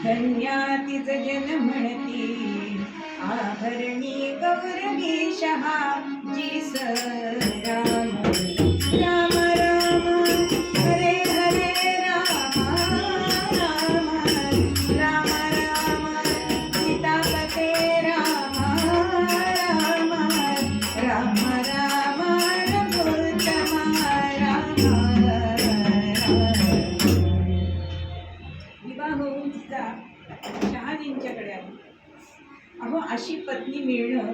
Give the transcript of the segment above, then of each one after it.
धन्यातीच जन म्हणती आभरणी गौरवी शहा जीस राम राम राम हरे हरे राम राम राम राम सीतापते राम राम राम राम रघुत्तम राम विवाह होऊन तिचा शहाजींच्याकडे आली. अहो, अशी पत्नी मिळणं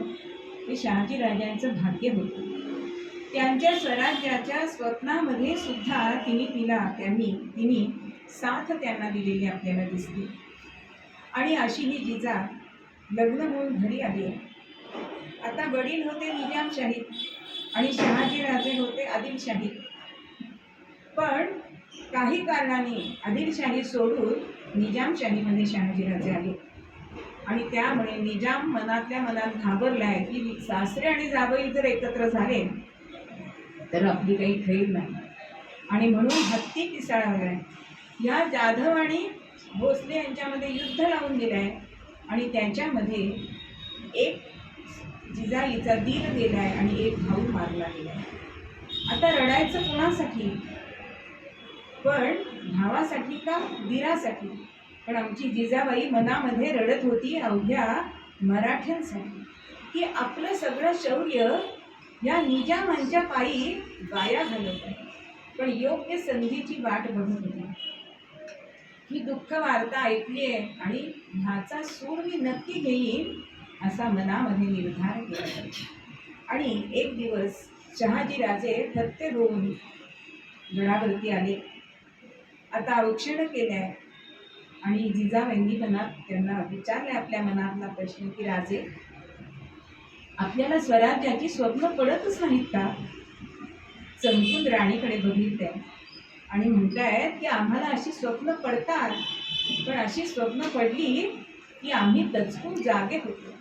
हे शहाजी राजांचं भाग्य होतं. त्यांच्या स्वराज्याच्या स्वप्नामध्ये सुद्धा तिने साथ त्यांना दिलेली आपल्याला दिसली. आणि अशी ही जिजा लग्न होऊन घरी आली. आता वडील होते निजामशाही आणि शहाजी राजे होते आदिलशाही. पण काही कारणाने आदिलशाही सोडून निजामशाहीमध्ये शहाजीराजे आले. आणि त्यामुळे निजाम मनातल्या मनात घाबरलाय की सासरे आणि जावई जर एकत्र झाले तर आपली काही खैर नाही. आणि म्हणून हत्ती पिसाळवलाय. या जाधव आणि भोसले यांच्यामध्ये युद्ध लावून दिलंय. आणि त्याच्यामध्ये एक जिजाईचा दीर गेलाय आणि एक भाऊ मारला गेलाय. आता रडायचं कुणासाठी? पण भावासाठी का दीरासाठी? पण आमची जिजाबाई मनामध्ये रडत होती अवघ्या मराठ्यांसाठी की आपलं सगळं शौर्य या निजामांच्या पायी वाया घालत आहे. पण योग्य संधीची वाट बघत होती. ही दुःख वार्ता ऐकली आहे आणि ह्याचा सूड मी नक्की घेईन असा मनामध्ये निर्धार केला. आणि एक दिवस शहाजीराजे प्रत्येक होऊन गडावरती आले. आता औक्षण केलंय आणि जिजाबाईंनी मनात त्यांना विचारले आपल्या मनातला प्रश्न की राजे, आपल्याला स्वराज्याची स्वप्न पडतच नाहीत का? चमकून राणीकडे बघितलंय आणि म्हणतायत की आम्हाला अशी स्वप्न पडतात, पण अशी स्वप्न पडली की आम्ही दचकून जागे होतो.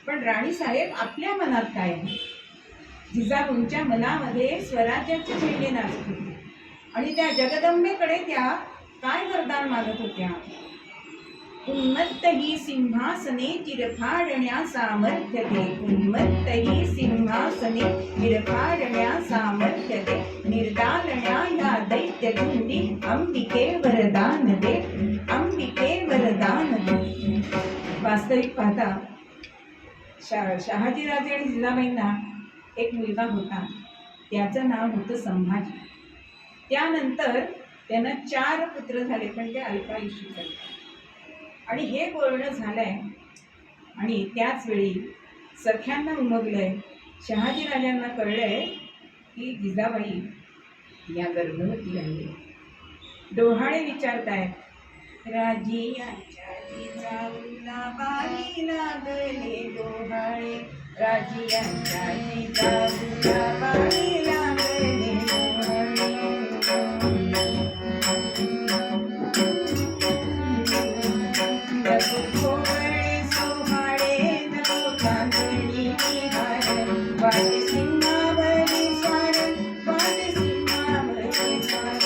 पण राणी साहेब, आपल्या मनात काय आहे? जिजाऊंच्या मनामध्ये स्वराज्याचे झेंडे नाचत होते आणि त्या जगदंबेकडे त्या काय वरदान मागत होत्या? उन्मत्त ही सिंहासने चिरफाडण्या सामर्थ्य दे, उन्मत्त ही सिंहासने चिरफाडण्या सामर्थ्य दे, निर्दालण्या या दैत्य धुंदी अंबिके वरदान दे, अंबिके वरदान दे. वास्तविक पाहता शहाजीराजे आणि जिजाबाईंना एक मुलगा होता. त्याचं नाव होतं संभाजी. त्यानंतर त्यांना 4 पुत्र झाले, पण ते अल्पायुषी झाले. आणि हे बोलणं झालंय आणि त्याच वेळी सख्यांना उमगलंय. शहाजीराजांना कळलंय की जिजाबाई या गर्भवती आहे. डोहाळे विचारतायत, राजियांच्या जिजाऊला बाई लागले डोहाळे, राजियांच्या जिजाऊला बाई लागले डोहाळे. खोवळे सोहाळे नको कांदळी हार, वाटे सिंहावरी स्वार, वाटे सिंहावरी स्वार.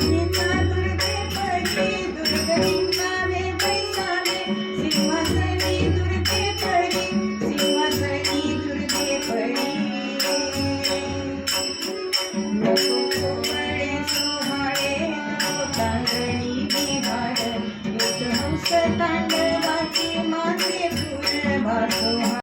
सीता दुर्गे परी, दुर्ग निंदावे बैसावे, सिंहासनी दुर्गे परी, सिंहासनी दुर्गे परी. नको खोवळे सोहाळे नको कांदळी बिहार, एक हंस तांडव